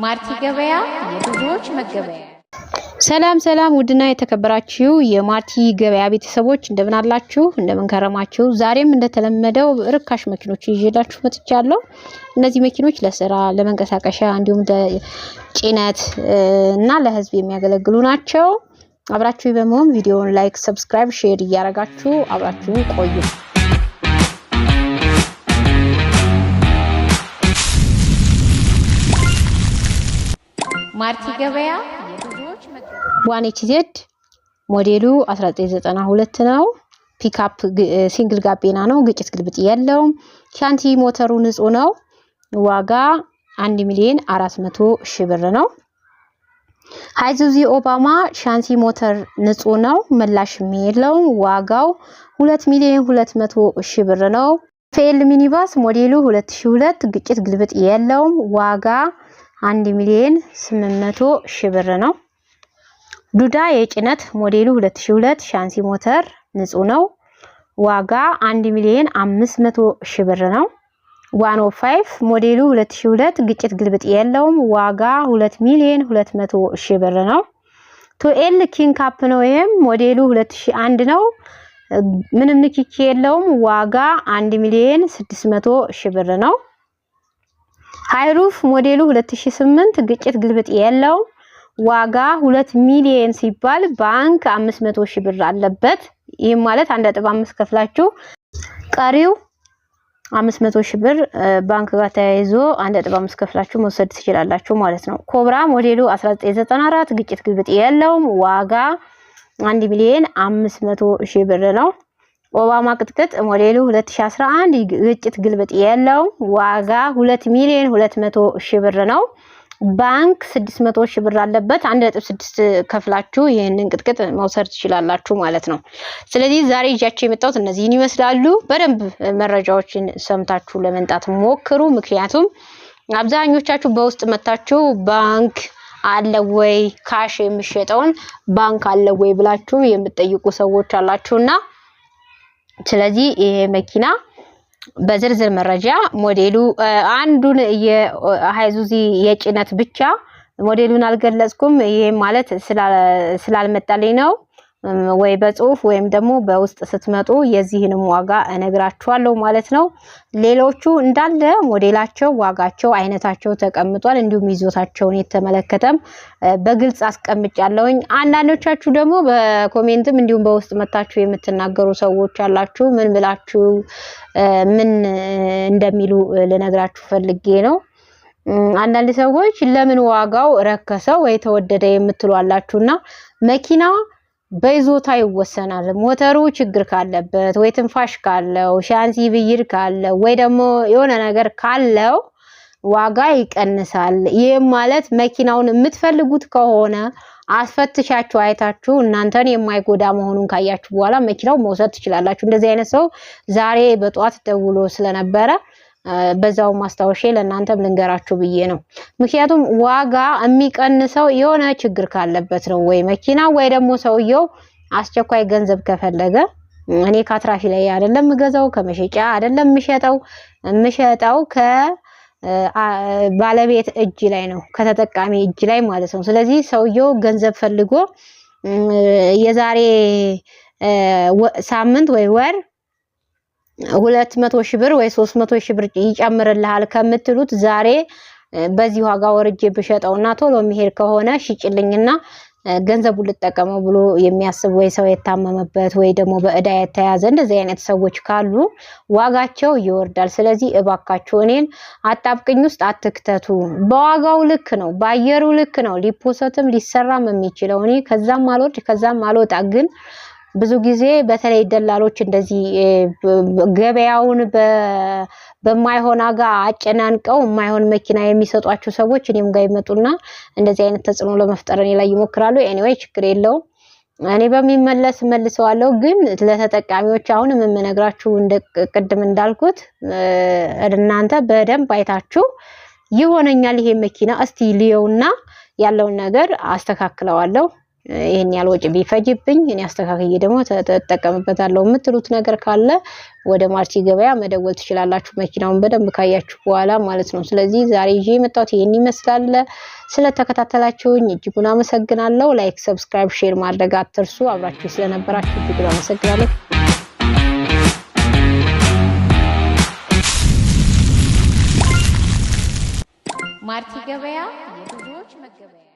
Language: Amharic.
ማርቲ ገበያ የብዙዎች መገበያ። ሰላም ውድና የተከበራችሁ የማርቲ ገበያ ቤተሰቦች እንደምን አላችሁ? እንደምን ከረማችሁ? ዛሬም እንደተለመደው ርካሽ መኪኖች ይዤላችሁ መጥቻለሁ። እነዚህ መኪኖች ለስራ ለመንቀሳቀሻ እንዲሁም ለጭነት እና ለህዝብ የሚያገለግሉ ናቸው። አብራችሁ በመሆን ቪዲዮውን ላይክ፣ ሰብስክራይብ፣ ሼር እያደረጋችሁ አብራችሁ ቆዩ። ማርቲ ገበያ የብዙዎች መገበያ 1HZ ሞዴሉ 1992 ነው። ፒክአፕ ሲንግል ጋቢና ነው። ግጭት ግልብጥ የለውም። ሻንቲ ሞተሩ ንጹህ ነው። ዋጋ 1,400,000 ብር ነው። ሃይዙዚ ኦባማ ሻንቲ ሞተር ንጹህ ነው። ምላሽ የለውም። ዋጋው 2,200,000 ብር ነው። ፌል ሚኒባስ ሞዴሉ 2002 ግጭት ግልብጥ የለውም። ዋጋ 1,800,000 ብር ነው። ዱዳ የጭነት ሞዴሉ 2002 ሻንሲ ሞተር ንጹህ ነው። ዋጋ 1,500,000 ብር ነው። 105 ሞዴሉ 2002 ግጭት ግልብጥ የለውም። ዋጋ 2,200,000 ብር ነው። ቱኤል ኪንግ ካፕ ነው። ይሄም ሞዴሉ 2001 ነው። ምንም ንክኪ የለውም። ዋጋ 1,600,000 ብር ነው። ሃይሩፍ ሞዴሉ 2008 ግጭት ግልብጥ የለውም። ዋጋ 2 ሚሊዮን ሲባል ባንክ 500,000 ብር አለበት። ይሄም ማለት 1.5 ከፍላችሁ ቀሪው 500,000 ብር ባንክ ጋር ተያይዞ 1.5 ከፍላችሁ መውሰድ ትችላላችሁ ማለት ነው። ኮብራ ሞዴሉ 1994 ግጭት ግልብጥ የለውም። ዋጋ 1,500,000 ብር ነው። ኦባማ ቅጥቅጥ ሞዴሉ 2011 ግጭት ግልብጥ የለውም። ዋጋ 2,200,000 ብር ነው። ባንክ 600,000 ብር አለበት። 1.6 ከፍላችሁ ይሄንን ቅጥቅጥ መውሰድ ትችላላችሁ ማለት ነው። ስለዚህ ዛሬ ይዣችሁ የመጣሁት እነዚህን ይመስላሉ። በደንብ መረጃዎችን ሰምታችሁ ለመንጣት ሞክሩ። ምክንያቱም አብዛኞቻችሁ በውስጥ መታችሁ ባንክ አለ ወይ ካሽ የሚሸጠውን ባንክ አለ ወይ ብላችሁ የምትጠይቁ ሰዎች አላችሁና ስለዚህ ይሄ መኪና በዝርዝር መረጃ ሞዴሉ አንዱን የሃይዙዚ የጭነት ብቻ ሞዴሉን አልገለጽኩም። ይሄ ማለት ስላልመጣልኝ ነው። ወይ በጽሁፍ ወይም ደግሞ በውስጥ ስትመጡ የዚህንም ዋጋ እነግራችኋለሁ ማለት ነው። ሌሎቹ እንዳለ ሞዴላቸው፣ ዋጋቸው፣ አይነታቸው ተቀምጧል። እንዲሁም ይዞታቸውን የተመለከተም በግልጽ አስቀምጫለሁኝ። አንዳንዶቻችሁ ደግሞ በኮሜንትም እንዲሁም በውስጥ መታችሁ የምትናገሩ ሰዎች አላችሁ። ምን ብላችሁ ምን እንደሚሉ ልነግራችሁ ፈልጌ ነው። አንዳንድ ሰዎች ለምን ዋጋው ረከሰው ወይ ተወደደ የምትሉ አላችሁና መኪና በይዞታ ይወሰናል። ሞተሩ ችግር ካለበት ወይ ትንፋሽ ካለው ሻንሲ ብይር ካለው ወይ ደግሞ የሆነ ነገር ካለው ዋጋ ይቀንሳል። ይሄም ማለት መኪናውን የምትፈልጉት ከሆነ አስፈትሻችሁ አይታችሁ እናንተን የማይጎዳ መሆኑን ካያችሁ በኋላ መኪናው መውሰድ ትችላላችሁ። እንደዚህ አይነት ሰው ዛሬ በጧት ደውሎ ስለነበረ በዛው ማስታወሻ ለእናንተም ልንገራችሁ ብዬ ነው። ምክንያቱም ዋጋ የሚቀንሰው የሆነ ችግር ካለበት ነው። ወይ መኪና ወይ ደግሞ ሰውየው አስቸኳይ ገንዘብ ከፈለገ እኔ ካትራፊ ላይ አይደለም ገዛው ከመሸጫ አይደለም ምሸጣው ከባለቤት እጅ ላይ ነው፣ ከተጠቃሚ እጅ ላይ ማለት ነው። ስለዚህ ሰውየው ገንዘብ ፈልጎ የዛሬ ሳምንት ወይ ወር 200,000 ብር ወይ 300,000 ብር ይጨምርልሃል ከምትሉት ዛሬ በዚህ ዋጋ ወርጄ ብሸጠውና ቶሎ የሚሄድ ከሆነ ሽጭልኝና ገንዘቡን ልጠቀመው ብሎ የሚያስብ ወይ ሰው የታመመበት ወይ ደግሞ በእዳ የተያዘ እንደዚህ አይነት ሰዎች ካሉ ዋጋቸው ይወርዳል። ስለዚህ እባካችሁ እኔን አጣብቅኝ ውስጥ አትክተቱ። በዋጋው ልክ ነው፣ ባየሩ ልክ ነው ሊፖሰትም ሊሰራም የሚችለው። እኔ ከዛም አልወርድ ከዛም አልወጣ። ግን ብዙ ጊዜ በተለይ ደላሎች እንደዚህ ገበያውን በማይሆን አጋ አጨናንቀው የማይሆን መኪና የሚሰጧቸው ሰዎች እኔም ጋር ይመጡና እንደዚህ አይነት ተጽዕኖ ለመፍጠር እኔ ላይ ይሞክራሉ። ኤኒዌይ ችግር የለውም፣ እኔ በሚመለስ መልሰዋለሁ። ግን ለተጠቃሚዎች አሁን የምነግራችሁ ቅድም እንዳልኩት እናንተ በደንብ አይታችሁ ይሆነኛል ይሄ መኪና እስቲ ልየውና ያለውን ነገር አስተካክለዋለሁ ይሄን ያህል ወጪ ቢፈጅብኝ እኔ አስተካክዬ ደግሞ ተጠቀምበታለሁ የምትሉት ነገር ካለ ወደ ማርቲ ገበያ መደወል ትችላላችሁ መኪናውን በደንብ ካያችሁ በኋላ ማለት ነው ስለዚህ ዛሬ ይዤ የመጣሁት ይሄን ይመስላል ስለተከታተላችሁኝ እጅጉን አመሰግናለሁ ላይክ ሰብስክራይብ ሼር ማድረግ አትርሱ አብራችሁ ስለነበራችሁ እጅጉን አመሰግናለሁ ማርቲ ገበያ የብዙዎች መገበያ